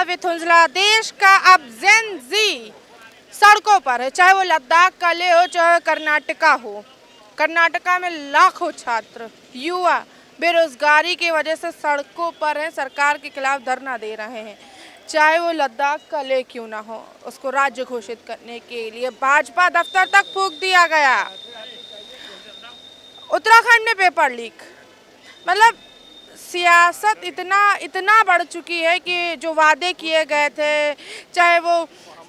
विथुंजला देश का अब जेन जी सड़कों पर है, चाहे वो लद्दाख का ले हो चाहे कर्नाटका हो। कर्नाटका में लाखों छात्र युवा बेरोजगारी की वजह से सड़कों पर हैं, सरकार के खिलाफ धरना दे रहे हैं। चाहे वो लद्दाख का ले क्यों ना हो, उसको राज्य घोषित करने के लिए भाजपा दफ्तर तक फूंक दिया गया। उत्तराखंड में पेपर लीक, मतलब सियासत इतना बढ़ चुकी है कि जो वादे किए गए थे, चाहे वो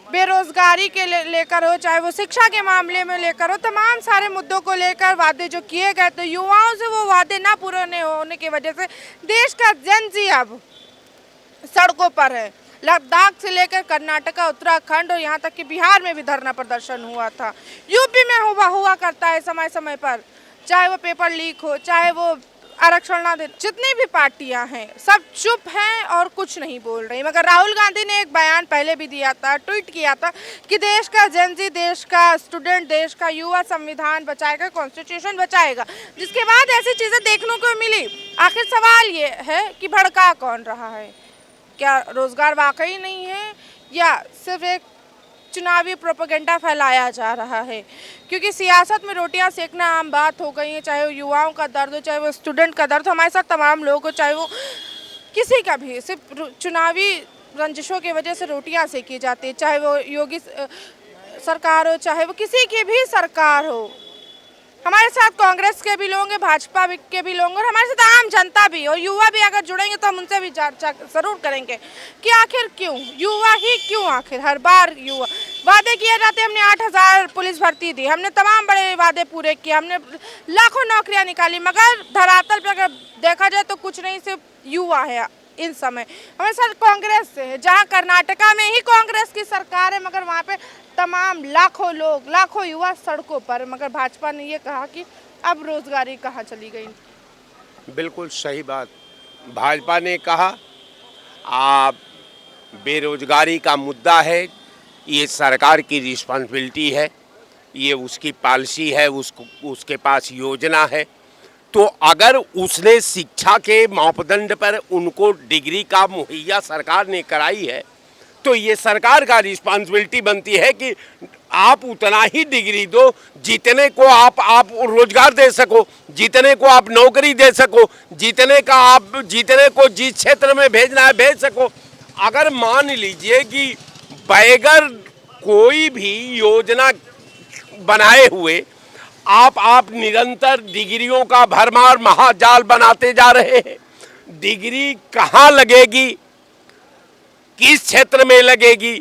बेरोजगारी के लेकर हो, चाहे वो शिक्षा के मामले में लेकर हो, तमाम सारे मुद्दों को लेकर वादे जो किए गए थे, युवाओं से वो वादे ना पूरे होने की वजह से देश का जेन जी अब सड़कों पर है। लद्दाख से लेकर कर्नाटका, उत्तराखंड और यहाँ तक कि बिहार में भी धरना प्रदर्शन हुआ था। यूपी में हुआ करता है समय समय पर, चाहे वो पेपर लीक हो, चाहे वो आरक्षण ना दे। जितनी भी पार्टियां हैं सब चुप हैं और कुछ नहीं बोल रही। मगर राहुल गांधी ने एक बयान पहले भी दिया था, ट्वीट किया था कि देश का जेन जी, देश का स्टूडेंट, देश का युवा संविधान बचाएगा, कॉन्स्टिट्यूशन बचाएगा। जिसके बाद ऐसी चीजें देखने को मिली। आखिर सवाल ये है कि भड़का कौन रहा है? क्या रोजगार वाकई नहीं है या सिर्फ एक चुनावी प्रोपेगेंडा फैलाया जा रहा है? क्योंकि सियासत में रोटियां सेकना आम बात हो गई है। चाहे वो युवाओं का दर्द हो, चाहे वो स्टूडेंट का दर्द, हमारे साथ तमाम लोग हो, चाहे वो किसी का भी, सिर्फ चुनावी रंजिशों की वजह से रोटियां सेकी जाती है। चाहे वो योगी सरकार हो, चाहे वो किसी की भी सरकार हो। हमारे साथ कांग्रेस के भी लोग हैं, भाजपा के भी लोग, और हमारे साथ आम जनता भी और युवा भी अगर जुड़ेंगे तो हम उनसे भी जरूर करेंगे कि आखिर क्यों युवा ही क्यों, आखिर हर बार युवा वादे किए जाते। हमने 8000 पुलिस भर्ती दी, हमने तमाम बड़े वादे पूरे किए, हमने लाखों नौकरियां निकाली, मगर धरातल पर अगर देखा जाए तो कुछ नहीं, सिर्फ युवा है इन समय। हमारे साथ कांग्रेस से है, जहाँ कर्नाटका में ही कांग्रेस की सरकार है, मगर वहाँ पे तमाम लाखों लोग, लाखों युवा सड़कों पर। मगर भाजपा ने ये कहा कि अब रोजगारी कहाँ चली गई। बिल्कुल सही बात भाजपा ने कहा। आप बेरोजगारी का मुद्दा है, ये सरकार की रिस्पॉन्सिबिलिटी है, ये उसकी पॉलिसी है, उसके पास योजना है। तो अगर उसने शिक्षा के मापदंड पर उनको डिग्री का मुहैया सरकार ने कराई है, तो ये सरकार का रिस्पॉन्सिबिलिटी बनती है कि आप उतना ही डिग्री दो जितने को आप रोजगार दे सको, जितने को आप नौकरी दे सको, जितने को जिस क्षेत्र में भेजना है भेज सको। अगर मान लीजिए कि बगैर कोई भी योजना बनाए हुए आप निरंतर डिग्रियों का भरमार महाजाल बनाते जा रहे हैं। डिग्री कहाँ लगेगी, किस क्षेत्र में लगेगी?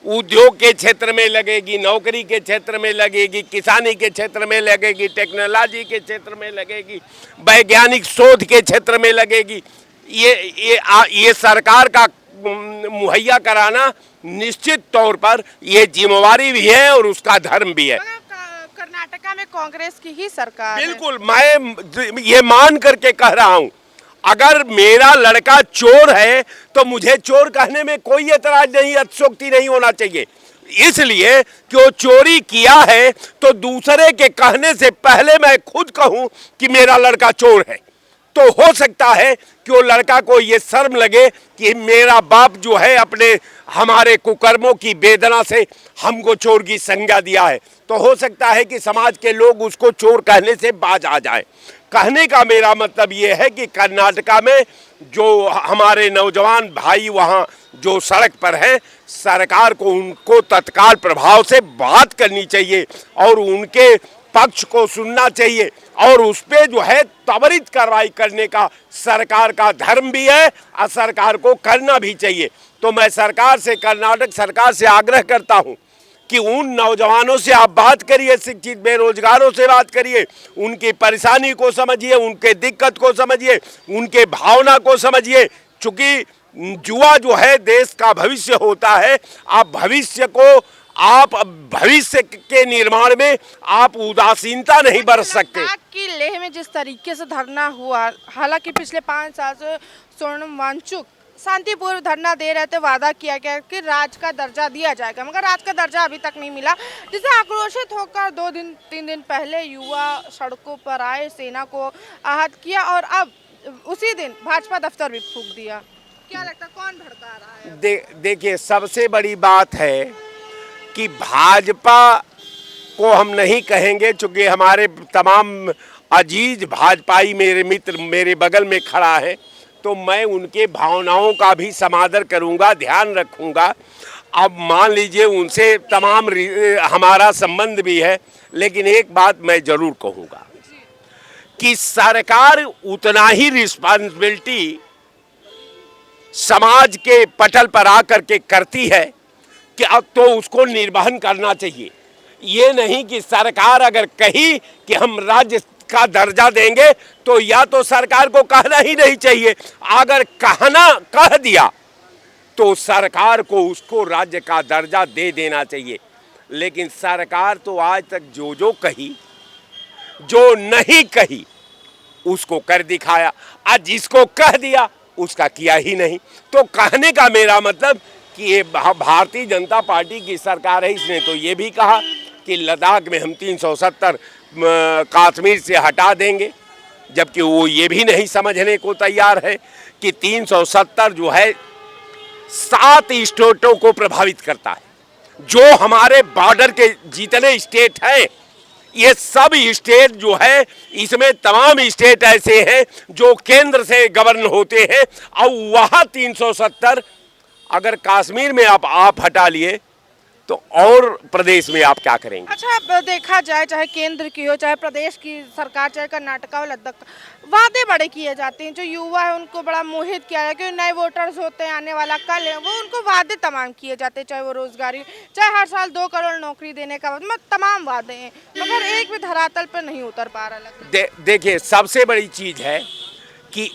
उद्योग के क्षेत्र में लगेगी, नौकरी के क्षेत्र में लगेगी, किसानी के क्षेत्र में लगेगी, टेक्नोलॉजी के क्षेत्र में लगेगी, वैज्ञानिक शोध के क्षेत्र में लगेगी। ये सरकार का मुहैया कराना निश्चित तौर पर ये जिम्मेवारी भी है और उसका धर्म भी है। कर्नाटका में कांग्रेस की ही सरकार है। बिल्कुल, मैं ये मान करके कह रहा हूं, अगर मेरा लड़का चोर है तो मुझे चोर कहने में कोई एतराज नहीं, अतिशयोक्ति नहीं होना चाहिए। इसलिए कि वो चोरी किया है तो दूसरे के कहने से पहले मैं खुद कहूं कि मेरा लड़का चोर है, तो हो सकता है कि वो लड़का को ये शर्म लगे कि मेरा बाप जो है अपने हमारे कुकर्मों की वेदना से हमको चोर की संज्ञा दिया है। तो हो सकता है कि समाज के लोग उसको चोर कहने से बाज आ जाए। कहने का मेरा मतलब ये है कि कर्नाटका में जो हमारे नौजवान भाई वहाँ जो सड़क पर हैं, सरकार को उनको तत्काल प्रभाव से बात करनी चाहिए और उनके पक्ष को सुनना चाहिए और उस पर जो है त्वरित कार्रवाई करने का सरकार का धर्म भी है और सरकार को करना भी चाहिए। तो मैं सरकार से, कर्नाटक सरकार से आग्रह करता हूं कि उन नौजवानों से आप बात करिए, शिक्षित बेरोजगारों से बात करिए, उनकी परेशानी को समझिए, उनके दिक्कत को समझिए, उनके भावना को समझिए। चूंकि युवा जो है देश का भविष्य होता है। आप भविष्य के निर्माण में आप उदासीनता नहीं बरत सकते। कि लेह में जिस तरीके से धरना हुआ, हालांकि पिछले 5 साल से सोनम वांगचुक शांतिपूर्व धरना दे रहे थे, वादा किया गया कि राज्य का दर्जा दिया जाएगा, मगर राज्य का दर्जा अभी तक नहीं मिला, जिससे आक्रोशित होकर 2-3 दिन पहले युवा सड़कों पर आए, सेना को आहत किया और अब उसी दिन भाजपा दफ्तर भी फूंक दिया। क्या लगता है कौन भड़का रहा है? देखिए, सबसे बड़ी बात है कि भाजपा को हम नहीं कहेंगे, चूंकि हमारे तमाम अजीज भाजपाई मेरे मित्र मेरे बगल में खड़ा है, तो मैं उनके भावनाओं का भी समादर करूंगा, ध्यान रखूंगा। अब मान लीजिए उनसे तमाम हमारा संबंध भी है, लेकिन एक बात मैं जरूर कहूंगा कि सरकार उतना ही रिस्पॉन्सिबिलिटी समाज के पटल पर आकर के करती है कि अब तो उसको निर्वहन करना चाहिए। ये नहीं कि सरकार अगर कही कि हम राज्य का दर्जा देंगे तो या तो सरकार को कहना ही नहीं चाहिए, अगर कह दिया तो सरकार को उसको राज्य का दर्जा दे देना चाहिए। लेकिन सरकार तो आज तक जो कही, जो नहीं कही उसको कर दिखाया, आज जिसको कह दिया उसका किया ही नहीं। तो कहने का मेरा मतलब कि ये भारतीय जनता पार्टी की सरकार है। इसने तो ये भी कहा कि लद्दाख में हम 370 कश्मीर से हटा देंगे, जबकि वो ये भी नहीं समझने को तैयार है कि 370 जो है 7 स्टेटों को प्रभावित करता है। जो हमारे बॉर्डर के जितने स्टेट हैं, ये सब स्टेट जो है, इसमें तमाम स्टेट ऐसे हैं जो केंद्र से गवर्न होते हैं, और वहाँ 370 अगर कश्मीर में आप हटा लिए तो और प्रदेश में आप क्या करेंगे? अच्छा, अब देखा जाए चाहे केंद्र की हो चाहे प्रदेश की सरकार, चाहे कर्नाटक हो लद्दाख, वादे बड़े किए जाते हैं। जो युवा है उनको बड़ा मोहित किया है, क्योंकि नए वोटर्स होते हैं, आने वाला कल है, वो उनको वादे तमाम किए जाते हैं, चाहे वो रोजगारी, चाहे हर साल 2 करोड़ नौकरी देने का, मतलब तमाम वादे हैं, मगर एक भी धरातल पर नहीं उतर पा रहा लगता। देखिए, सबसे बड़ी चीज है कि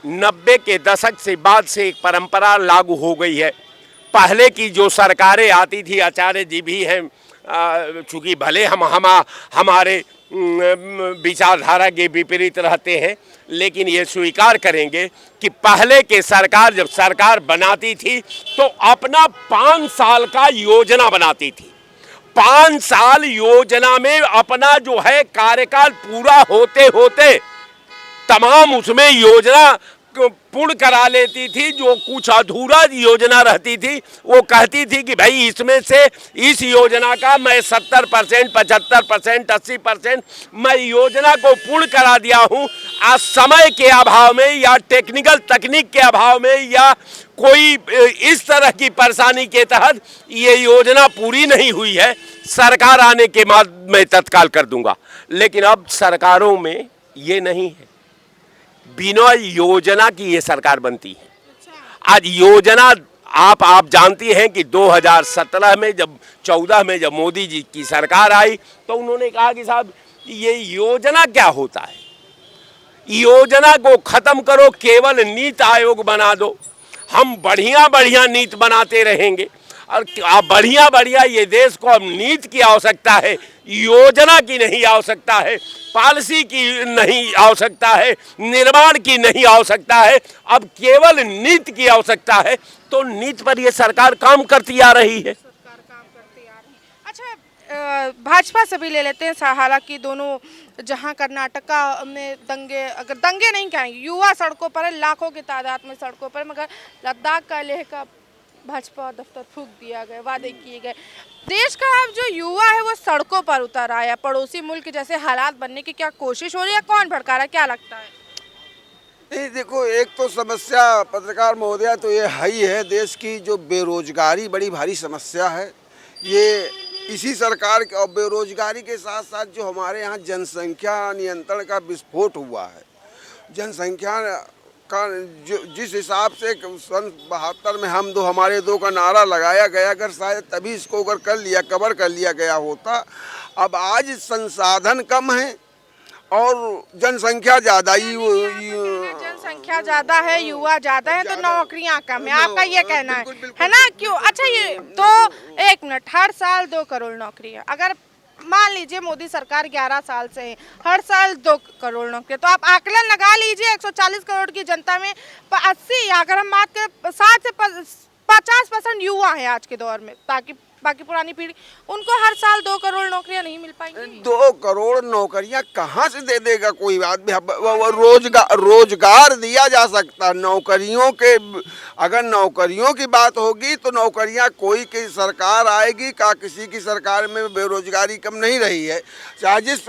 90 के दशक से बाद से एक परंपरा लागू हो गई है। पहले की जो सरकारें आती थी, आचार्य जी भी हैं, चूँकि भले हमारे विचारधारा के विपरीत रहते हैं, लेकिन ये स्वीकार करेंगे कि पहले के सरकार जब सरकार बनाती थी तो अपना 5 साल का योजना बनाती थी। 5 साल योजना में अपना जो है कार्यकाल पूरा होते होते तमाम उसमें योजना पूर्ण करा लेती थी। जो कुछ अधूरा योजना रहती थी वो कहती थी कि भाई इसमें से इस योजना का मैं 70%, 75%, 80% मैं योजना को पूर्ण करा दिया हूँ। आज समय के अभाव में या टेक्निकल तकनीक के अभाव में या कोई इस तरह की परेशानी के तहत ये योजना पूरी नहीं हुई है, सरकार आने के बाद मैं तत्काल कर दूंगा। लेकिन अब सरकारों में ये नहीं है, बिना योजना की ये सरकार बनती है। आज योजना आप जानती हैं कि 2017 में जब 14 में जब मोदी जी की सरकार आई तो उन्होंने कहा कि साहब ये योजना क्या होता है, योजना को खत्म करो, केवल नीति आयोग बना दो, हम बढ़िया बढ़िया नीति बनाते रहेंगे। और बढ़िया ये देश को अब नीति की आवश्यकता है, योजना की नहीं आवश्यकता है, पॉलिसी की नहीं आवश्यकता है, निर्माण की नहीं आवश्यकता है, अब केवल नीति की आवश्यकता है। तो नीति पर ये सरकार काम करती आ रही है। अच्छा, भाजपा से भी ले लेते हैं, हालांकि दोनों, जहां कर्नाटका में दंगे, अगर दंगे नहीं कहेंगे, युवा सड़कों पर है, लाखों की तादाद में सड़कों पर, मगर लद्दाख का लेह का भाजपा दफ्तर फूंक दिया गया, वादे किए गए। देश का अब जो युवा है वो सड़कों पर उतर आया, पड़ोसी मुल्क जैसे हालात बनने की क्या कोशिश हो रही है, कौन भड़का रहा है, क्या लगता है? नहीं, देखो, एक तो समस्या पत्रकार महोदया तो ये ही है, देश की जो बेरोजगारी बड़ी भारी समस्या है, ये इसी सरकार के, और बेरोजगारी के साथ साथ जो हमारे यहाँ जनसंख्या नियंत्रण का विस्फोट हुआ है, जनसंख्या का जिस हिसाब से सन 72 में हमारे दो का नारा लगाया गया, अगर शायद तभी इसको अगर कवर कर लिया गया होता। अब आज संसाधन कम है और जनसंख्या ज़्यादा ही, जनसंख्या ज़्यादा है, युवा ज़्यादा है, तो नौकरियां कम है, आपका ये कहना है ना? क्यों? अच्छा, ये तो 1 मिनट, हर साल 2 करोड़ नौकरियां, अगर मान लीजिए मोदी सरकार 11 साल से है, हर साल 2 करोड़ नौकरी, तो आप आकलन लगा लीजिए 140 करोड़ की जनता में 80, अगर हम बात करें 60 से 50% युवा हैं आज के दौर में, ताकि बाकी पुरानी पीढ़ी, उनको हर साल 2 करोड़ नौकरियां नहीं मिल पाएंगी। 2 करोड़ नौकरियां कहाँ से दे देगा कोई आदमी? रोजगार दिया जा सकता। नौकरियों के, अगर नौकरियों की बात होगी तो नौकरियां कोई की सरकार आएगी का, किसी की सरकार में बेरोजगारी कम नहीं रही है, चाहे जिस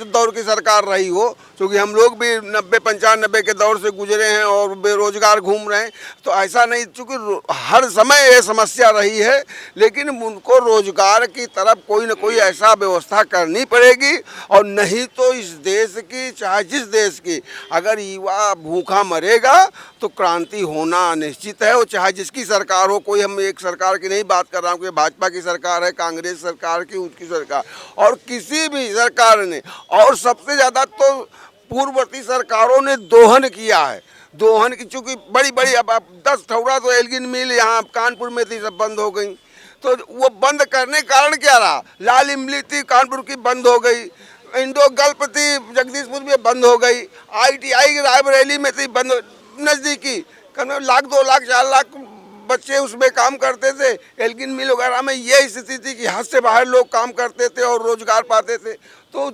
दौर की सरकार रही हो, क्योंकि हम लोग भी 90-95 के दौर से गुजरे हैं और बेरोजगार घूम रहे हैं। तो ऐसा नहीं, चूँकि हर समय ये समस्या रही है, लेकिन उनको रोजगार की तरफ कोई न कोई ऐसा व्यवस्था करनी पड़ेगी। और नहीं तो इस देश की, चाहे जिस देश की, अगर युवा भूखा मरेगा तो क्रांति होना निश्चित है। और चाहे जिसकी सरकार हो, कोई, हम एक सरकार की नहीं बात कर रहा हूँ कि भाजपा की सरकार है, कांग्रेस सरकार की, उसकी सरकार, और किसी भी सरकार ने, और सबसे ज़्यादा तो पूर्ववर्ती सरकारों ने दोहन किया है। दोहन की, चूँकि बड़ी बड़ी, अब 10 ठौरा तो एल्गिन मिल यहाँ कानपुर में थी, सब बंद हो गई। तो वो बंद करने कारण क्या रहा? लाल इमली थी कानपुर की, बंद हो गई। इंडो गल्फ थी जगदीशपुर में, बंद हो गई। ITI रायबरेली में थी, बंद, नज़दीकी, कम 1 लाख 2 लाख 4 लाख बच्चे उसमें काम करते थे। एल्गिन मिल वगैरह में ये स्थिति थी कि हद से बाहर लोग काम करते थे और रोजगार पाते थे। तो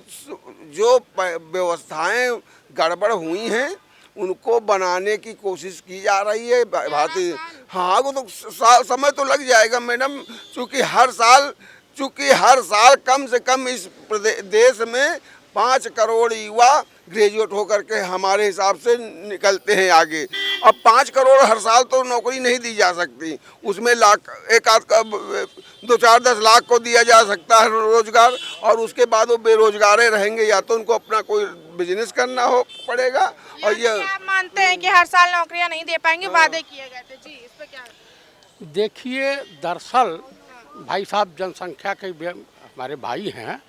जो व्यवस्थाएं गड़बड़ हुई हैं उनको बनाने की कोशिश की जा रही है भारतीय। हाँ, वो तो समय तो लग जाएगा मैडम, चूँकि हर साल कम से कम इस देश में 5 करोड़ युवा ग्रेजुएट होकर के हमारे हिसाब से निकलते हैं आगे। अब 5 करोड़ हर साल तो नौकरी नहीं दी जा सकती, उसमें लाख, एक आध 2-4-10 लाख को दिया जा सकता है रोजगार, और उसके बाद वो बेरोजगार रहेंगे, या तो उनको अपना कोई बिजनेस करना हो पड़ेगा। और ये आप मानते हैं कि हर साल नौकरियां नहीं दे पाएंगे, वादे किए गए थे? जी, इस पे क्या? देखिए, दरअसल भाई साहब जनसंख्या के हमारे भाई हैं,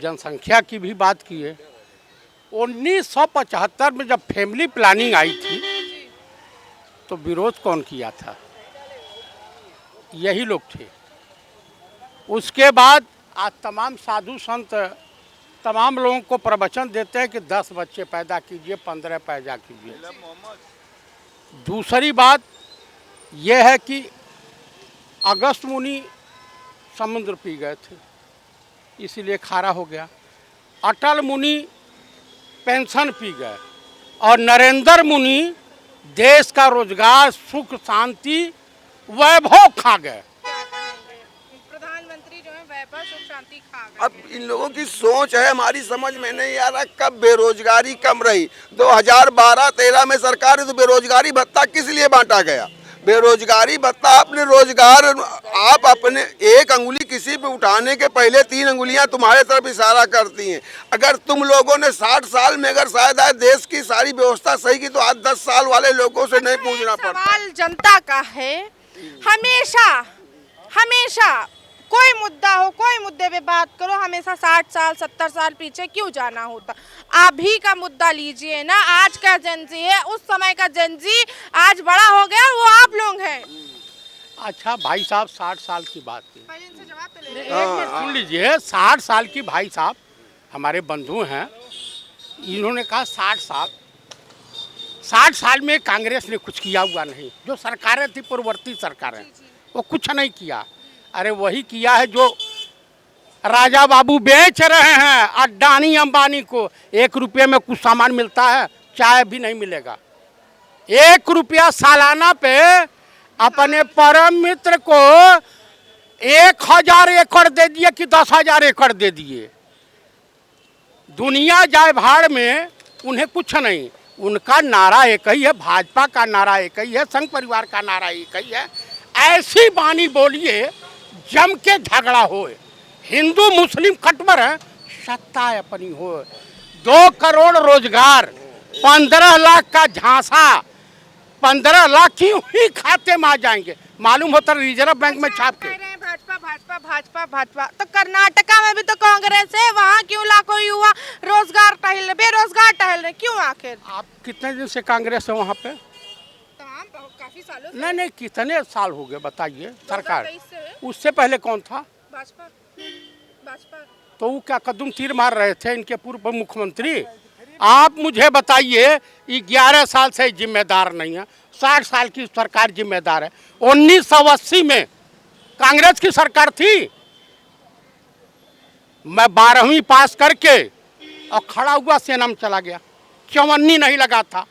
जनसंख्या की भी बात की है। 1975 में जब फैमिली प्लानिंग आई थी तो विरोध कौन किया था? यही लोग थे। उसके बाद आज तमाम साधु संत तमाम लोगों को प्रवचन देते हैं कि 10 बच्चे पैदा कीजिए, 15 पैदा कीजिए। दूसरी बात यह है कि अगस्त मुनि समुद्र पी गए थे, इसीलिए खारा हो गया। अटल मुनि पेंशन पी गए, और नरेंद्र मुनि देश का रोजगार, सुख, शांति, वैभव खा गए। प्रधानमंत्री जो है वैभव, सुख, शांति खा गए। अब इन लोगों की सोच है, हमारी समझ में नहीं आ रहा कब बेरोजगारी कम रही। 2012-13 में सरकार, तो बेरोजगारी भत्ता किस लिए बांटा गया? बेरोजगारी भत्ता, अपने रोजगार, आप अपने एक अंगुली किसी पे उठाने के पहले 3 अंगुलियां तुम्हारे तरफ इशारा करती हैं। अगर तुम लोगों ने 60 साल में अगर शायद आज देश की सारी व्यवस्था सही की, तो आज 10 साल वाले लोगों से नहीं पूछना पड़ता। सवाल जनता का है। हमेशा कोई मुद्दा हो, कोई मुद्दे पे बात करो, हमेशा 60 साल 70 साल पीछे क्यों जाना होता? अभी का मुद्दा लीजिए ना, आज का जेनजी है, उस समय का जेनजी आज बड़ा हो गया, वो आप लोग हैं। अच्छा भाई साहब, 60 साल की बात की, इनसे जवाब तो ले। एक मिनट सुन लीजिए। 60 साल की भाई साहब हमारे बंधु हैं, इन्होंने कहा 60 साल में कांग्रेस ने कुछ किया हुआ नहीं। जो सरकारें थी, पूर्ववर्ती सरकारें, वो कुछ नहीं किया। अरे वही किया है जो राजा बाबू बेच रहे हैं अडानी अंबानी को। 1 रुपये में कुछ सामान मिलता है? चाय भी नहीं मिलेगा। 1 रुपया सालाना पे अपने परम मित्र को 1000 एकड़ दे दिए कि 10,000 एकड़ दे दिए। दुनिया जाए भाड़ में, उन्हें कुछ नहीं। उनका नारा एक ही है, भाजपा का नारा एक ही है, संघ परिवार का नारा एक ही है। ऐसी बानी बोलिए जम के झगड़ा हो, हिंदू मुस्लिम कटबर है, सत्ता अपनी हो। 2 करोड़ रोजगार, 15 लाख का झांसा, 15 लाख क्यों ही खाते में आ जाएंगे? मालूम होता रिजर्व बैंक में छाप के। भाजपा तो कर्नाटका में भी तो कांग्रेस है, वहाँ क्यों लाखों युवा बेरोजगार टहल रहे, क्यों? आखिर आप कितने दिन से कांग्रेस है वहाँ पे? काफी सालों से। नहीं, कितने साल हो गए बताइए? सरकार 2023 से है। उससे पहले कौन था? भाजपा। तो वो क्या कदम तीर मार रहे थे इनके पूर्व मुख्यमंत्री? आप मुझे बताइए, 11 साल से जिम्मेदार नहीं है, 60 साल की सरकार जिम्मेदार है। 1980 में कांग्रेस की सरकार थी, मैं 12वीं पास करके और खड़ा हुआ सेना में चला गया, चवन्नी नहीं लगा था।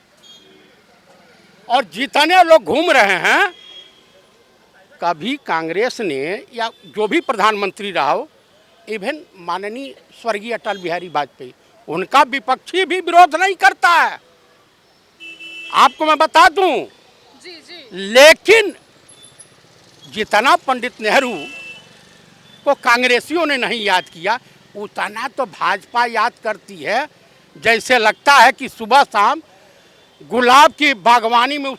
और जितने लोग घूम रहे हैं, कभी कांग्रेस ने या जो भी प्रधानमंत्री रहा हो, इवन माननीय स्वर्गीय अटल बिहारी वाजपेयी, उनका विपक्षी भी विरोध नहीं करता है, आपको मैं बता दूं। जी जी। लेकिन जितना पंडित नेहरू को कांग्रेसियों ने नहीं याद किया, उतना तो भाजपा याद करती है। जैसे लगता है कि सुबह शाम गुलाब की बागवानी में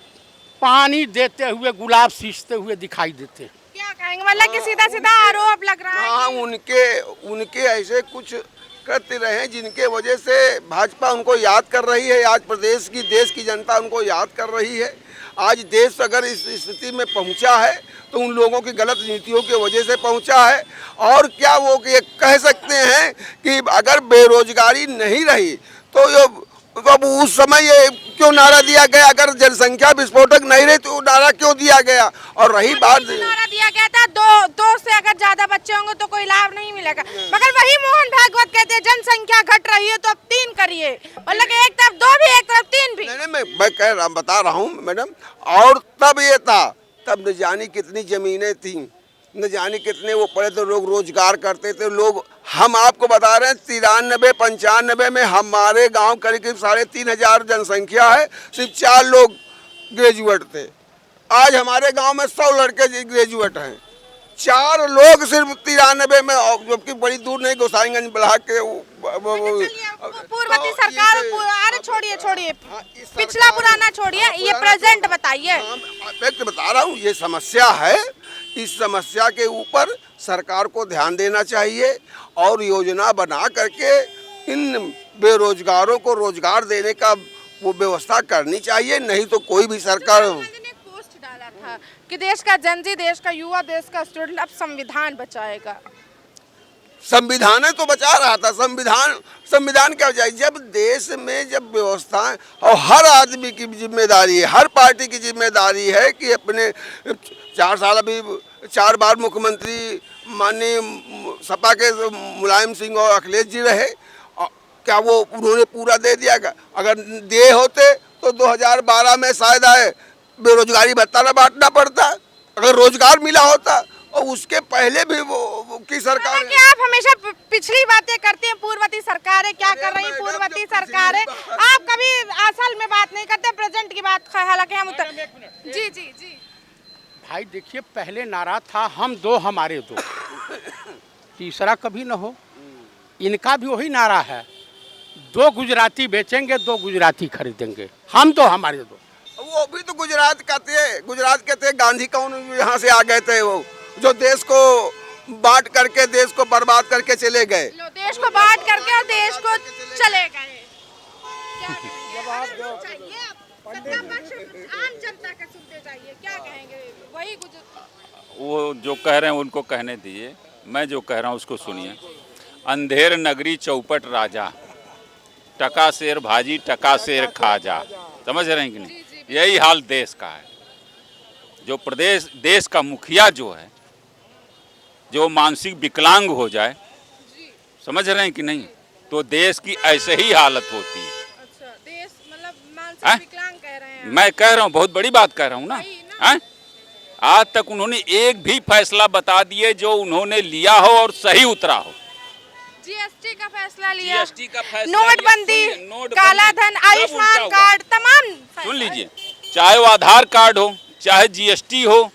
पानी देते हुए गुलाब सींचते हुए दिखाई देते हैं। क्या कहेंगे, मतलब कि सीधा सीधा आरोप लग रहा है हाँ, उनके ऐसे कुछ करते रहे जिनके वजह से भाजपा उनको याद कर रही है। आज देश की जनता उनको याद कर रही है। आज देश अगर इस स्थिति में पहुंचा है तो उन लोगों की गलत नीतियों की वजह से पहुंचा है। और क्या वो ये कह सकते हैं कि अगर बेरोजगारी नहीं रही तो ये अब उस समय ये क्यों नारा दिया गया? अगर जनसंख्या विस्फोटक नहीं रही तो नारा क्यों दिया गया? और रही बात, नारा दिया गया था दो से अगर ज्यादा बच्चे होंगे तो कोई लाभ नहीं मिलेगा, मगर वही मोहन भागवत कहते हैं जनसंख्या घट रही है तो अब 3 करिए, मतलब एक तरफ 2 भी एक तरफ 3 भी। नहीं, मैं बता रहा हूँ मैडम। और तब ये था, तब न जाने कितनी जमीनें थी, न जाने कितने वो पड़े थे, लोग रोजगार करते थे लोग। हम आपको बता रहे हैं 93-95 में हमारे गांव करीब 3,500 जनसंख्या है, सिर्फ 4 लोग ग्रेजुएट थे। आज हमारे गांव में 100 लड़के ग्रेजुएट हैं, 4 लोग सिर्फ 93 में, जबकि बड़ी दूर नहीं, गोसाईगंज ब्लॉक के पूर्ववर्ती सरकार, अरे छोड़िए पिछला पुराना छोड़िए, ये प्रेजेंट बताइए। मैं बता रहा हूँ ये समस्या है। इस समस्या के ऊपर सरकार को ध्यान देना चाहिए और योजना बना करके इन बेरोजगारों को रोजगार देने का वो व्यवस्था करनी चाहिए। नहीं तो कोई भी सरकार ने पोस्ट डाला था कि देश का जनजी, देश का युवा, देश का स्टूडेंट अब संविधान बचाएगा। संविधान तो बचा रहा था, संविधान क्या बचाए? जब देश में जब व्यवस्था, और हर आदमी की जिम्मेदारी है, हर पार्टी की जिम्मेदारी है कि अपने 4 साल अभी 4 बार मुख्यमंत्री माननीय सपा के मुलायम सिंह और अखिलेश जी रहे, क्या वो उन्होंने पूरा दे दिया? अगर दे होते तो 2012 में शायद आए बेरोजगारी भत्ता न बांटना पड़ता, अगर रोजगार मिला होता। और उसके पहले भी वो की सरकार, कि आप हमेशा पिछली बातें करते हैं, पूर्ववर्ती सरकार है, क्या कर रही पूर्ववर्ती सरकार है, आप कभी असल में बात नहीं करते, प्रेजेंट की बात। हालांकि हम जी भाई देखिए, पहले नारा था हम 2 हमारे 2, तीसरा कभी न हो। इनका भी वही नारा है, 2 गुजराती बेचेंगे, 2 गुजराती खरीदेंगे, हम 2 हमारे 2। वो भी तो गुजरात कहते हैं। गांधी कौन यहाँ से आ गए थे? वो जो देश को बांट करके, देश को बर्बाद करके चले गए, देश को बांट करके और देश को चले गए। आम जनता का सुनते जाइए, क्या कहेंगे? वही वो जो कह रहे हैं उनको कहने दीजिए, मैं जो कह रहा हूँ उसको सुनिए। अंधेर नगरी चौपट राजा, टका शेर भाजी टका शेर खाजा। समझ रहे हैं कि नहीं? यही हाल देश का है। जो देश का मुखिया जो है, जो मानसिक विकलांग हो जाए, समझ रहे हैं कि नहीं, तो देश की ऐसे ही हालत होती है। अच्छा, देश मतलब मानसिक विकलांग कह रहे हैं? मैं कह रहा हूँ, बहुत बड़ी बात कह रहा हूँ ना। आज तक उन्होंने एक भी फैसला बता दिए जो उन्होंने लिया हो और सही उतरा हो। जीएसटी का फैसला लिया, जीएसटी का फैसला, नोटबंदी, काला धन, आयुष्मान कार्ड, तमाम। सुन लीजिए, चाहे वो आधार कार्ड हो, चाहे जीएसटी हो,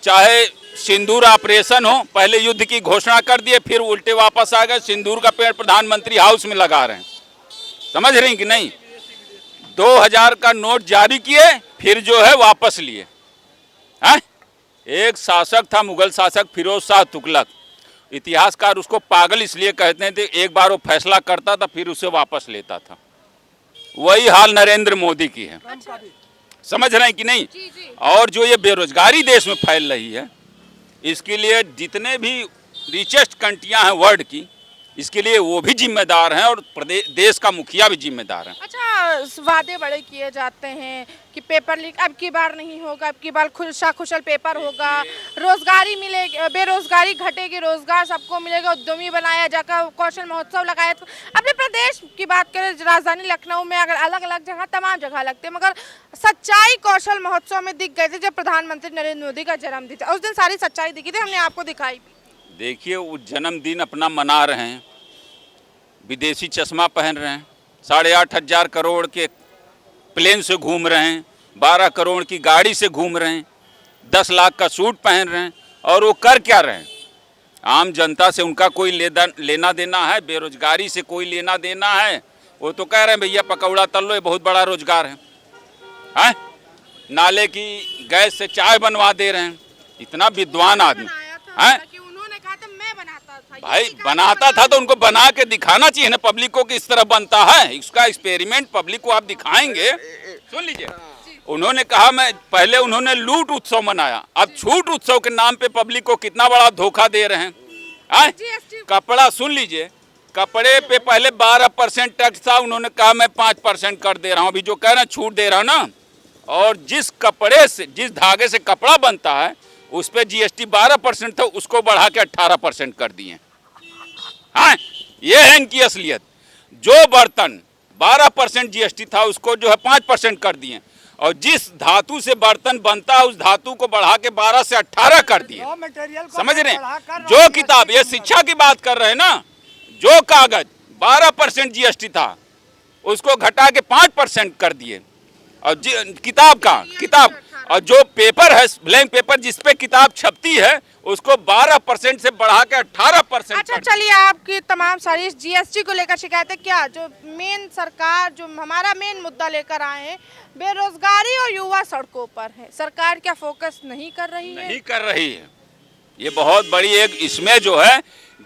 चाहे सिंदूर ऑपरेशन हो। पहले युद्ध की घोषणा कर दिए, फिर उल्टे वापस आ गए, सिंदूर का पेड़ प्रधानमंत्री हाउस में लगा रहे हैं। समझ रहे हैं कि नहीं? 2000 का नोट जारी किए, फिर जो है वापस लिए। एक शासक था, मुगल शासक फिरोज शाह तुगलक, इतिहासकार उसको पागल इसलिए कहते थे, एक बार वो फैसला करता था फिर उसे वापस लेता था। वही हाल नरेंद्र मोदी की है। समझ रहे हैं कि नहीं? और जो ये बेरोजगारी देश में फैल रही है, इसके लिए जितने भी रिचेस्ट कंट्रियां हैं वर्ल्ड की, इसके लिए वो भी जिम्मेदार हैं और प्रदेश देश का मुखिया भी जिम्मेदार है। अच्छा, वादे बड़े किए जाते हैं कि पेपर लीक अब की बार नहीं होगा, अब की बार खुशा पेपर होगा, रोजगारी मिलेगी, बेरोजगारी घटेगी, रोजगार सबको मिलेगा, उद्यमी बनाया जाएगा, कौशल महोत्सव लगाया। अपने प्रदेश की बात करें, राजधानी लखनऊ में अगर अलग अलग जगह तमाम जगह लगते हैं, मगर सच्चाई कौशल महोत्सव में दिख गए थे जब प्रधानमंत्री नरेंद्र मोदी का जन्मदिन था। उस दिन सारी सच्चाई दिखी थी, हमने आपको दिखाई भी। देखिए, वो जन्मदिन अपना मना रहे हैं, विदेशी चश्मा पहन रहे हैं, 8,500 करोड़ के प्लेन से घूम रहे हैं, 12 करोड़ की गाड़ी से घूम रहे हैं, 10 लाख का सूट पहन रहे हैं, और वो कर क्या रहे हैं? आम जनता से उनका कोई लेना देना है? बेरोजगारी से कोई लेना देना है? वो तो कह रहे हैं भैया पकौड़ा तल लो, ये बहुत बड़ा रोजगार है। नाले की गैस से चाय बनवा दे रहे हैं। इतना विद्वान आदमी है। उन्होंने कहा था मैं बनाता था, भाई बनाता था तो उनको बना के दिखाना चाहिए ना पब्लिक को कि इस तरह बनता है। इसका एक्सपेरिमेंट पब्लिक को आप दिखाएंगे। सुन लीजिए, उन्होंने कहा मैं पहले उन्होंने लूट उत्सव मनाया, अब छूट उत्सव के नाम पे पब्लिक को कितना बड़ा धोखा दे रहे हैं। कपड़ा सुन लीजिए, कपड़े पे पहले 12% टैक्स था, उन्होंने कहा मैं 5% कर दे रहा हूँ। अभी जो कह रहे हैं छूट दे रहा हूँ ना, और जिस कपड़े से, जिस धागे से कपड़ा बनता है उस पर GST 12% था, उसको बढ़ा के 18% कर दिए। हाँ, ये है इनकी असलियत। जो बर्तन 12% GST था उसको जो है 5% कर दिए, और जिस धातु से बर्तन बनता है उस धातु को बढ़ा के 12 से 18 कर दिए। समझ रहे हैं? जो किताब, ये शिक्षा की बात कर रहे हैं ना, जो कागज 12% GST था उसको घटा के 5% कर दिए। और किताब और जो पेपर है, ब्लैंक पेपर जिसपे किताब छपती है, उसको 12% से बढ़ा के 18%। अच्छा, चलिए, आपकी तमाम सारी GST को लेकर शिकायतें, क्या जो मेन सरकार, जो हमारा मेन मुद्दा लेकर आए हैं, बेरोजगारी और युवा सड़कों पर है, सरकार क्या फोकस नहीं कर रही है? नहीं कर रही है। ये बहुत बड़ी एक इसमें जो है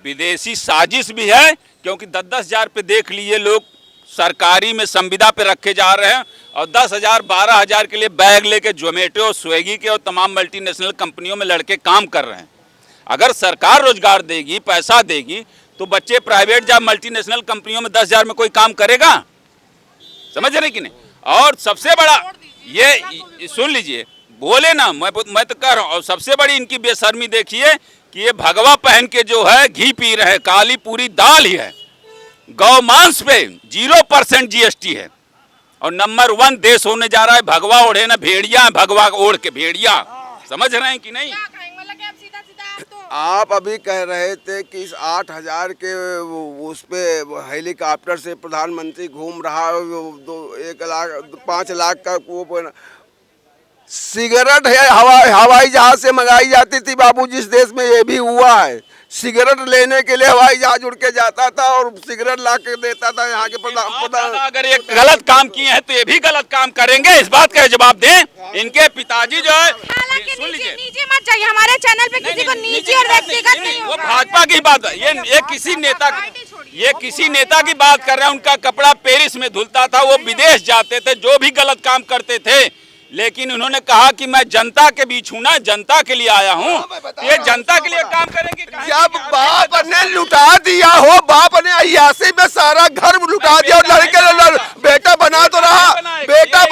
विदेशी साजिश भी है, क्योंकि 10-10 हज़ार पे देख लीजिए लोग सरकारी में संविदा पे रखे जा रहे हैं, और 10,000 12,000 के लिए बैग लेके जोमेटो, स्विगी के और तमाम मल्टीनेशनल कंपनियों में लड़के काम कर रहे हैं। अगर सरकार रोजगार देगी, पैसा देगी, तो बच्चे प्राइवेट जॉब मल्टीनेशनल कंपनियों में 10,000 में कोई काम करेगा? समझ रहे कि नहीं? और सबसे बड़ा ये सुन लीजिए, बोले ना, मैं तो कह रहा हूँ। और सबसे बड़ी इनकी बेशर्मी देखिए कि ये भगवा पहन के जो है घी पी रहे हैं, काली पूरी दाल ही है। गौ मांस पे 0% GST है, और नंबर 1 देश होने जा रहा है। भगवा ओढ़े ना भेड़िया, भगवा ओढ़ के भेड़िया। समझ रहे हैं कि नहीं? आप अभी कह रहे थे कि इस 8,000 के उस पे हेलीकॉप्टर से प्रधानमंत्री घूम रहा है, 1 लाख 5 लाख का वो सिगरेट है, हवाई जहाज से मंगाई जाती थी बाबू। जिस देश में ये भी हुआ है, सिगरेट लेने के लिए हवाई जहाज उड़ के जाता था और सिगरेट ला के देता था यहाँ के प्रधान। अगर ये गलत काम किए हैं तो ये भी गलत काम करेंगे, इस बात का जवाब दें। इनके पिताजी जो है, सुन लीजिए, नीचे मत जाइए, हमारे चैनल पे किसी को निजी और व्यक्तिगत नहीं वो होगा। भाजपा की बात है। ये किसी नेता की बात कर रहे हैं। उनका कपड़ा पेरिस में धुलता था, वो विदेश जाते थे, जो भी गलत काम करते थे, लेकिन उन्होंने कहा कि मैं जनता के बीच हूँ ना, जनता के लिए आया हूँ। ये जनता के लिए काम करेंगे। जब बाप ने लुटा दिया हो, बाप ने अय्यासी में सारा घर लुटा दिया, और लड़के बेटा बना तो रहा, बेटा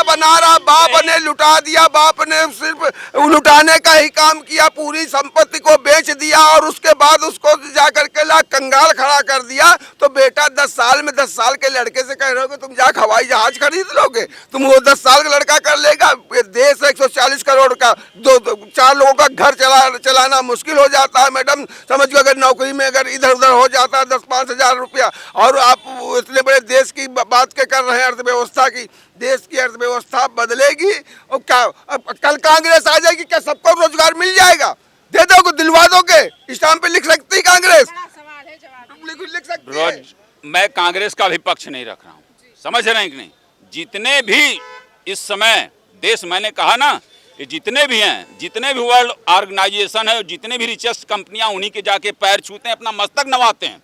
बना रहा, बाप ने लुटा दिया। बाप ने सिर्फ लुटाने का ही काम किया, पूरी संपत्ति को बेच दिया, और उसके बाद उसको जाकर के ला कंगाल खड़ा कर दिया। तो बेटा 10 साल में 10 साल के लड़के से कह रहे हो कि तुम जा हवाई जहाज खरीद लोगे? तुम वो 10 साल का लड़का कर लेगा? देश 140 करोड़ का, 2-4 लोगों का घर चलाना मुश्किल हो जाता है मैडम। समझो, अगर नौकरी में अगर इधर उधर हो जाता है 10-5 हज़ार रुपया, और आप इतने बड़े देश की बात के कर रहे हैं, अर्थव्यवस्था की। देश की अर्थव्यवस्था बदलेगी और क्या अब कल कांग्रेस आ जाएगी, क्या सबको रोजगार मिल जाएगा? दे दोगे, दिलवा दोगे? स्टाम्प पे लिख सकती है कांग्रेस? लिख सकती है। मैं कांग्रेस का भी पक्ष नहीं रख रहा हूँ, समझ रहे हैं कि नहीं? जितने भी इस समय देश, मैंने कहा ना, ये जितने भी हैं, जितने भी वर्ल्ड ऑर्गेनाइजेशन है, जितने भी रिचेस्ट कंपनियां, उन्हीं के जाके पैर छूते हैं, अपना मस्तक नवाते हैं।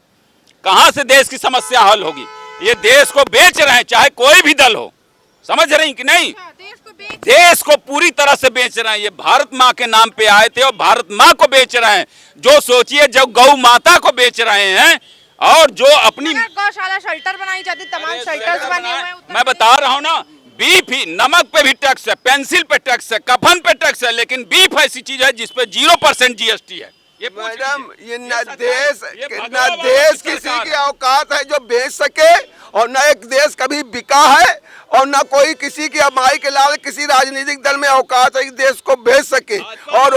कहाँ से देश की समस्या हल होगी? ये देश को बेच रहे हैं, चाहे कोई भी दल हो। समझ रहे हैं कि नहीं? देश को पूरी तरह से बेच रहे हैं। ये भारत माँ के नाम पे आए थे और भारत माँ को बेच रहे हैं। जो सोचिए, जब गौ माता को बेच रहे हैं और जो अपनी गौशाला शेल्टर बनाई जाती, तमाम शेल्टर्स बने हुए हैं। मैं बता रहा हूँ ना, बीफ ही, नमक पे भी टैक्स है, पेंसिल पे टैक्स है, कफन पे टैक्स है, लेकिन बीफ ऐसी चीज है जिसपे 0% GST है। ये मैडम, ये न देश किसी की औकात है जो बेच सके, और न एक देश कभी बिका है, और न कोई किसी की अमाई के लाल किसी राजनीतिक दल में औकात है कि देश को बेच सके। और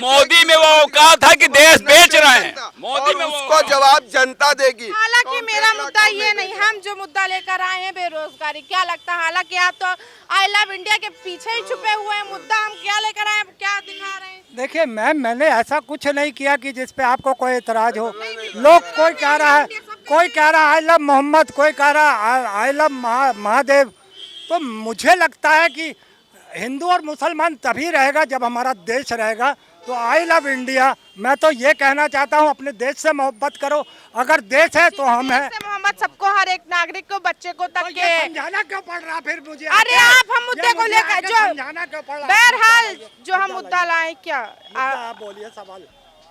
मोदी में वो औकात है कि देश बेच रहे हैं, मोदी में उसको जवाब जनता देगी। हालांकि मेरा मुद्दा ये नहीं, हम जो मुद्दा लेकर आए हैं बेरोजगारी, क्या लगता है? हालांकि आप तो आई लव इंडिया के पीछे ही छुपे हुए हैं। मुद्दा हम क्या लेकर आए हैं, क्या दिखा रहे हैं? देखिए मैम, मैंने ऐसा कुछ नहीं किया कि जिस पे आपको कोई एतराज हो। लोग कोई कह रहा है, कोई कह रहा है आई लव मोहम्मद, कोई कह रहा है आई लव महादेव। तो मुझे लगता है कि हिंदू और मुसलमान तभी रहेगा जब हमारा देश रहेगा। तो आई लव इंडिया, मैं तो ये कहना चाहता हूँ, अपने देश से मोहब्बत करो। अगर देश है तो हम हैं। मोहम्मद सबको, हर एक नागरिक को, बच्चे को तक के समझाना क्यों पड़ रहा फिर मुझे? अरे आप हम मुद्दे को लेकर जो समझाना क्यों पड़ रहा? बहरहाल जो हम मुद्दा लाए, क्या आप बोलिए सवाल।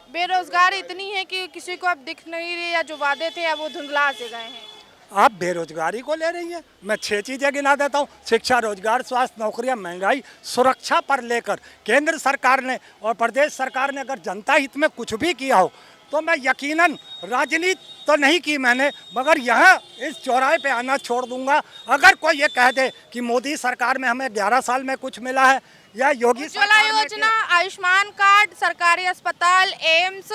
बेरोजगारी इतनी है कि किसी को अब दिख नहीं रही, या जो वादे थे अब वो धुंधला से गए हैं। आप बेरोजगारी को ले रही हैं। मैं 6 चीज़ें गिना देता हूँ: शिक्षा, रोजगार, स्वास्थ्य, नौकरियां, महंगाई, सुरक्षा पर लेकर केंद्र सरकार ने और प्रदेश सरकार ने अगर जनता हित में कुछ भी किया हो तो मैं यकीनन, राजनीति तो नहीं की मैंने, मगर यहाँ इस चौराहे पे आना छोड़ दूंगा अगर कोई ये कह दे कि मोदी सरकार में हमें 11 साल में कुछ मिला है या योगी उज्ज्वला योजना, आयुष्मान कार्ड, सरकारी अस्पताल, एम्स,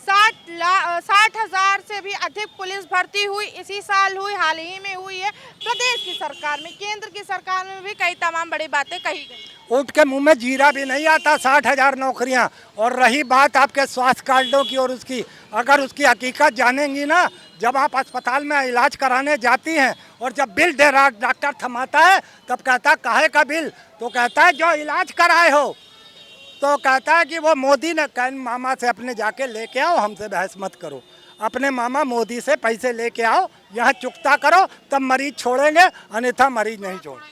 60,000 से भी अधिक पुलिस भर्ती हुई, इसी साल हुई, हाल ही में हुई है। प्रदेश की सरकार में, केंद्र की सरकार में भी कई तमाम बड़ी बातें कही गई। ऊँट के मुंह में जीरा भी नहीं आता। 60,000 नौकरियां। और रही बात आपके स्वास्थ्य कार्डों की और उसकी, अगर उसकी हकीकत जानेंगी ना, जब आप अस्पताल में इलाज कराने जाती हैं और जब बिल दे रहा डॉक्टर थमाता है, तब कहता है काहे का बिल? तो कहता है जो इलाज कराए हो। तो कहता है कि वो मोदी ने मामा से अपने जाके लेके आओ, हमसे बहस मत करो। अपने मामा मोदी से पैसे लेके आओ, यहाँ चुकता करो, तब मरीज छोड़ेंगे, अन्यथा मरीज नहीं छोड़ेंगे।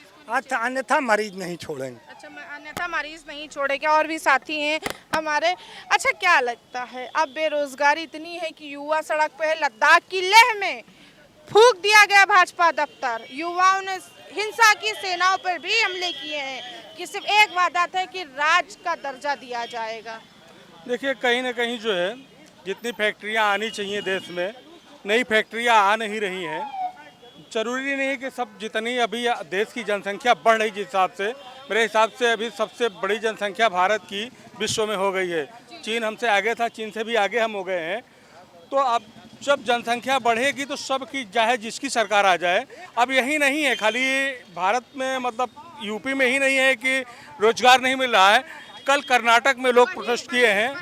अन्यथा मरीज नहीं छोड़ेंगे। अच्छा, अन्यथा मरीज नहीं छोड़ेंगे। और भी साथी हैं हमारे। अच्छा, क्या लगता है, अब बेरोजगारी इतनी है कि युवा सड़क पे है। लद्दाख की लेह में फूंक दिया गया भाजपा दफ्तर। युवाओं ने हिंसा की सेनाओं पर भी हमले किए हैं कि सिर्फ एक वादा था कि राज्य का दर्जा दिया जाएगा। देखिए, कहीं ना कहीं जो है, जितनी फैक्ट्रियां आनी चाहिए देश में, नई फैक्ट्रियां आ नहीं रही हैं। जरूरी नहीं है कि सब, जितनी अभी देश की जनसंख्या बढ़ रही, जिस हिसाब से, मेरे हिसाब से अभी सबसे बड़ी जनसंख्या भारत की विश्व में हो गई है। चीन हमसे आगे था, चीन से भी आगे हम हो गए हैं। तो अब जब जनसंख्या बढ़ेगी तो सबकी, चाहे जिसकी सरकार आ जाए। अब यही नहीं है खाली भारत में, मतलब यूपी में ही नहीं है कि रोजगार नहीं मिल रहा है। कल कर्नाटक में लोग प्रोटेस्ट किए हैं,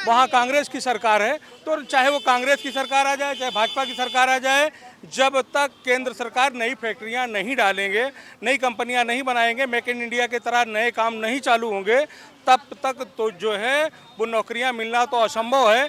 वहाँ कांग्रेस की सरकार है। तो चाहे वो कांग्रेस की सरकार आ जाए, चाहे भाजपा की सरकार आ जाए, जब तक केंद्र सरकार नई फैक्ट्रियां नहीं डालेंगे, नई कंपनियां नहीं बनाएंगे, मेक इन इंडिया की तरह नए काम नहीं चालू होंगे, तब तक तो जो है वो नौकरियां मिलना तो असंभव है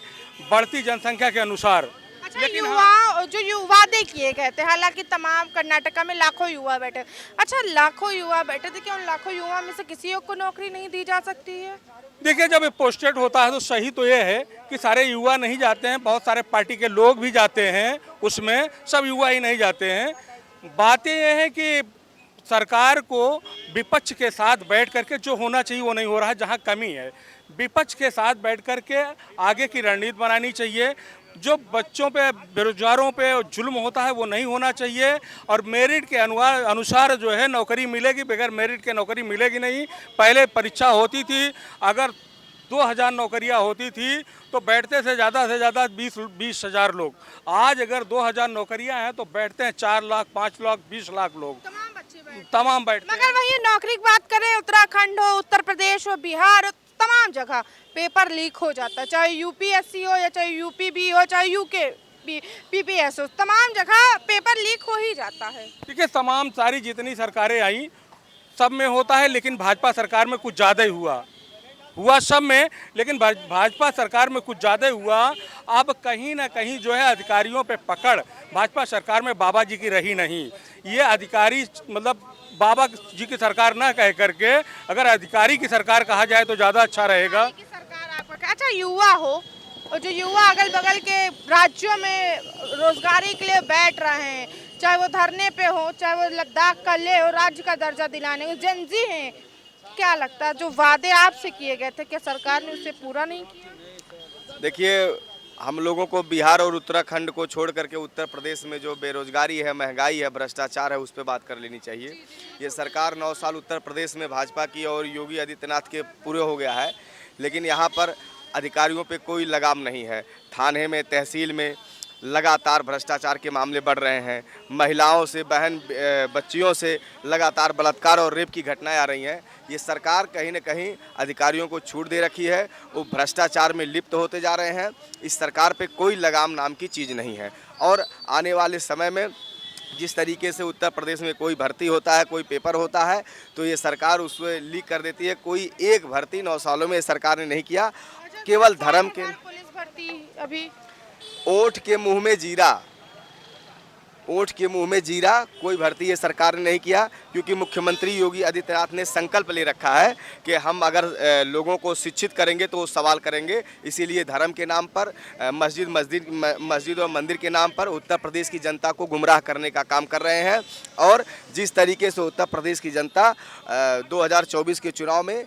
बढ़ती जनसंख्या के अनुसार। अच्छा, युवा जो वादे किए गए थे, हालांकि तमाम कर्नाटका में लाखों युवा बैठे। अच्छा, लाखों युवा बैठे थे, क्या उन लाखों युवा में से किसी को नौकरी नहीं दी जा सकती है? देखिए, जब पोस्टेड होता है तो सही तो ये है कि सारे युवा नहीं जाते हैं, बहुत सारे पार्टी के लोग भी जाते हैं, उसमें सब युवा ही नहीं जाते हैं। बातें ये है कि सरकार को विपक्ष के साथ बैठ करके जो होना चाहिए वो नहीं हो रहा है। जहाँ कमी है, विपक्ष के साथ बैठ करके आगे की रणनीति बनानी चाहिए। जो बच्चों पे, बेरोजगारों पे जुल्म होता है वो नहीं होना चाहिए। और मेरिट के अनुसार जो है नौकरी मिलेगी, बगैर मेरिट के नौकरी मिलेगी नहीं। पहले परीक्षा होती थी, अगर 2000 नौकरियां होती थी तो बैठते से ज़्यादा 20,000 लोग। आज अगर 2000 नौकरियां हैं तो बैठते हैं 4 लाख, 5 लाख, 20 लाख लोग, तमाम बैठते हैं। मगर वही नौकरी की बात करें, उत्तराखंड हो, उत्तर प्रदेश हो, बिहार हो, तमाम जगह पेपर लीक हो जाता है। चाहे यूपीएससी हो, या चाहे यूपीबी हो, चाहे यूके पीपीएस हो, तमाम जगह पेपर लीक हो ही जाता है। ठीक है, तमाम सारी जितनी सरकारें आई सब में होता है, लेकिन भाजपा सरकार में कुछ ज़्यादा ही हुआ सब में, लेकिन भाजपा सरकार में कुछ ज़्यादा हुआ। अब कहीं ना कहीं जो है अधिकारियों पे पकड़ भाजपा सरकार में बाबा जी की रही नहीं। ये अधिकारी मतलब बाबा जी की सरकार ना कह करके अगर अधिकारी की सरकार कहा जाए तो ज़्यादा अच्छा रहेगा। की सरकार आपका क्या? अच्छा, युवा हो और जो युवा अगल बगल के राज्यों में रोजगारी के लिए बैठ रहे हैं, चाहे वो धरने पे हो, चाहे वो लद्दाख का ले हो राज्य का दर्जा दिलाने को, जनजी हैं, क्या लगता है जो वादे आपसे किए गए थे क्या सरकार ने उसे पूरा नहीं किया? देखिए, हम लोगों को बिहार और उत्तराखंड को छोड़ करके उत्तर प्रदेश में जो बेरोजगारी है, महंगाई है, भ्रष्टाचार है, उस पर बात कर लेनी चाहिए। ये सरकार 9 साल उत्तर प्रदेश में भाजपा की और योगी आदित्यनाथ के पूरे हो गया है, लेकिन यहाँ पर अधिकारियों पे कोई लगाम नहीं है। थाने में, तहसील में लगातार भ्रष्टाचार के मामले बढ़ रहे हैं। महिलाओं से, बच्चियों से लगातार बलात्कार और रेप की घटनाएं आ रही हैं। ये सरकार कहीं न कहीं अधिकारियों को छूट दे रखी है, वो भ्रष्टाचार में लिप्त होते जा रहे हैं। इस सरकार पे कोई लगाम नाम की चीज़ नहीं है और आने वाले समय में जिस तरीके से उत्तर प्रदेश में कोई भर्ती होता है, कोई पेपर होता है, तो ये सरकार उसमें लीक कर देती है। कोई एक भर्ती 9 सालों में सरकार ने नहीं किया। केवल धर्म के पुलिस भर्ती अभी ओठ के मुंह में जीरा, ओठ के मुंह में जीरा, कोई भर्ती ये सरकार ने नहीं किया, क्योंकि मुख्यमंत्री योगी आदित्यनाथ ने संकल्प ले रखा है कि हम अगर लोगों को शिक्षित करेंगे तो वो सवाल करेंगे। इसीलिए धर्म के नाम पर, मस्जिद और मंदिर के नाम पर उत्तर प्रदेश की जनता को गुमराह करने का काम कर रहे हैं। और जिस तरीके से उत्तर प्रदेश की जनता 2024 के चुनाव में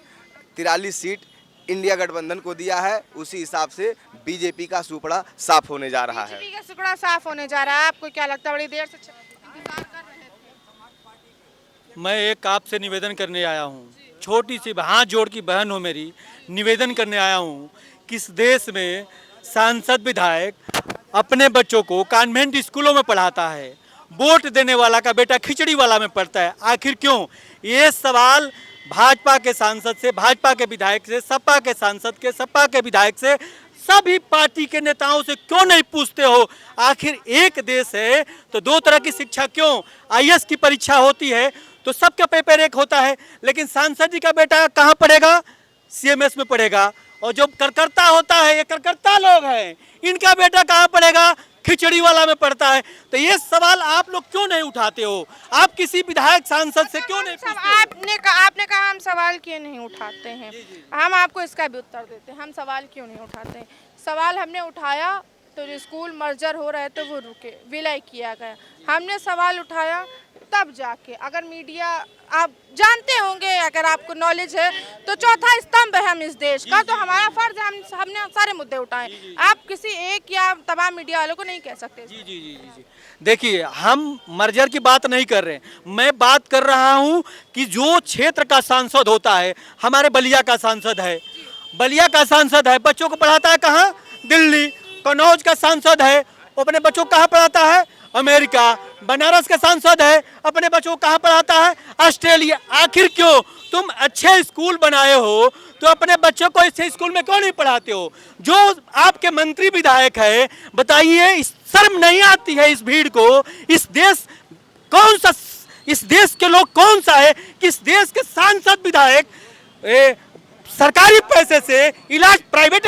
43 सीट इंडिया गठबंधन को दिया है, उसी हिसाब से बीजेपी का सुपड़ा साफ होने जा रहा है। बीजेपी का सुपड़ा साफ होने जा रहा है। आपको क्या लगता है? बड़ी देर से इंतजार कर रहे थे। मैं एक आपसे निवेदन करने आया हूँ, छोटी सी हाथ जोड़ की बहन हो मेरी, निवेदन करने आया हूँ कि इस देश में सांसद विधायक अपने बच्चों को कॉन्वेंट स्कूलों में पढ़ाता है, वोट देने वाला का बेटा खिचड़ी वाला में पढ़ता है। आखिर क्यों? ये सवाल भाजपा के सांसद से, भाजपा के विधायक से, सपा के सांसद के, सपा के विधायक से, सभी पार्टी के नेताओं से क्यों नहीं पूछते हो? आखिर एक देश है तो दो तरह की शिक्षा क्यों? आईएएस की परीक्षा होती है तो सबका पेपर एक होता है, लेकिन सांसद जी का बेटा कहाँ पढ़ेगा? सीएमएस में पढ़ेगा। और जो करकर्ता होता है, ये करकर्ता लोग हैं, इनका बेटा कहाँ पढ़ेगा? खिचड़ी वाला में पढ़ता है। तो ये सवाल आप लोग क्यों नहीं उठाते हो? आप किसी विधायक सांसद से क्यों नहीं पूछते हो? आपने कहा हम सवाल क्यों नहीं उठाते हैं। हम आपको इसका भी उत्तर देते हैं, हम सवाल क्यों नहीं उठाते हैं। सवाल हमने उठाया तो जो स्कूल मर्जर हो रहे थे वो रुके, विलय किया गया। हमने सवाल उठाया तब जाके, अगर मीडिया, आप जानते होंगे, अगर आपको नॉलेज है, तो चौथा स्तंभ है हम इस देश का, तो हमारा फर्ज है हमने सारे मुद्दे उठाए। आप किसी एक या तमाम मीडिया वालों को नहीं कह सकते। जी जी जी जी। देखिए, हम मर्जर की बात नहीं कर रहे, मैं बात कर रहा हूं कि जो क्षेत्र का सांसद होता है, हमारे बलिया का सांसद है, बलिया का सांसद है, बच्चों को पढ़ाता है कहाँ? दिल्ली। कन्नौज का सांसद है, वो अपने बच्चों को कहाँ पढ़ाता है? अमेरिका। बनारस का सांसद है, अपने बच्चों को कहाँ पढ़ाता है? ऑस्ट्रेलिया। आखिर क्यों? तुम अच्छे स्कूल बनाए हो तो अपने बच्चों को अच्छे स्कूल में क्यों नहीं पढ़ाते हो? जो आपके मंत्री विधायक है, बताइए, शर्म नहीं आती है इस भीड़ को? इस देश के लोग कौन सा है कि इस देश के सांसद विधायक सरकारी पैसे से इलाज प्राइवेट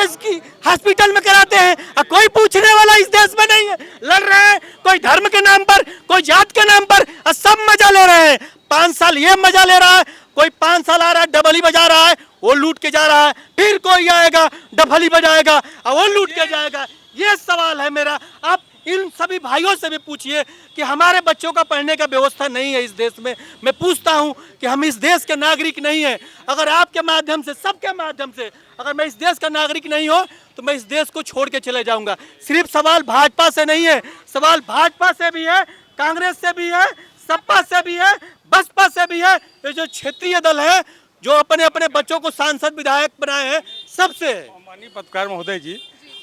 हॉस्पिटल में कराते हैं और कोई पूछने वाला इस देश में नहीं है। लड़ रहे हैं कोई धर्म के नाम पर, कोई जात के नाम पर, और सब मजा ले रहे हैं। 5 साल ये मजा ले रहा है, कोई 5 साल आ रहा है डबली बजा रहा है, वो लूट के जा रहा है, फिर कोई आएगा डबली बजाएगा और वो लूट के जाएगा। ये सवाल है मेरा। आप इन सभी भाइयों से भी पूछिए कि हमारे बच्चों का पढ़ने का व्यवस्था नहीं है इस देश में। मैं पूछता हूं कि हम इस देश के नागरिक नहीं हैं। अगर आपके माध्यम से, सबके माध्यम से, अगर मैं इस देश का नागरिक नहीं हो तो मैं इस देश को छोड़ के चले जाऊंगा। सिर्फ सवाल भाजपा से नहीं है, सवाल भाजपा से भी है, कांग्रेस से भी है, सपा से भी है, बसपा से भी है। ये जो क्षेत्रीय दल है जो अपने अपने बच्चों को सांसद विधायक बनाए हैं, सबसे है। माननीय पत्रकार महोदय जी,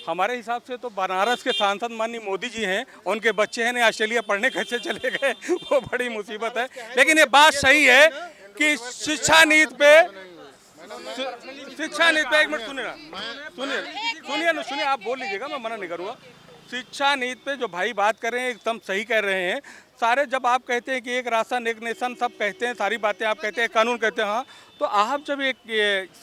हमारे हिसाब से तो बनारस के सांसद माननीय मोदी जी हैं, उनके बच्चे हैं ऑस्ट्रेलिया पढ़ने कैसे चले गए, वो बड़ी मुसीबत है। लेकिन ये बात सही है कि शिक्षा नीति पे एक मिनट सुनिए, आप बोल लीजिएगा, मैं मना नहीं करूँगा। शिक्षा नीति पे जो भाई बात कर रहे हैं एकदम सही कह रहे हैं। सारे जब आप कहते हैं कि एक राशन एक नेशन, सब कहते हैं, सारी बातें आप कहते हैं, कानून कहते हैं, हाँ, तो आप जब एक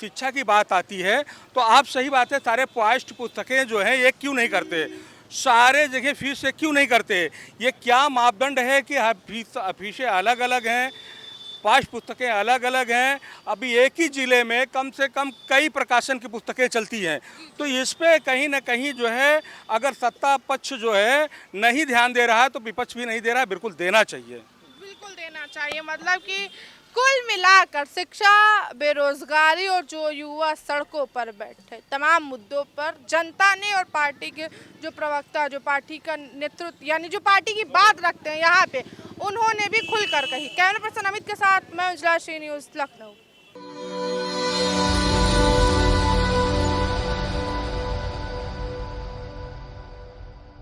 शिक्षा की बात आती है तो आप सही बात है, सारे पाठ्य पुस्तकें जो हैं ये क्यों नहीं करते? सारे जगह फीस से क्यों नहीं करते? ये क्या मापदंड है कि फीसें अलग अलग हैं? पाठ्य पुस्तकें अलग अलग हैं। अभी एक ही ज़िले में कम से कम कई प्रकाशन की पुस्तकें चलती हैं। तो इस पे कहीं ना कहीं जो है अगर सत्ता पक्ष जो है नहीं ध्यान दे रहा है तो विपक्ष भी नहीं दे रहा है, बिल्कुल देना चाहिए। बिल्कुल देना चाहिए। मतलब कि कुल मिलाकर शिक्षा, बेरोजगारी और जो युवा सड़कों पर बैठे, तमाम मुद्दों पर जनता ने और पार्टी के जो प्रवक्ता, जो पार्टी का नेतृत्व यानी जो पार्टी की बात रखते हैं यहाँ पे, उन्होंने भी खुलकर कही। कैमरा पर्सन अमित के साथ मैं उजला श्री न्यूज़ लखनऊ।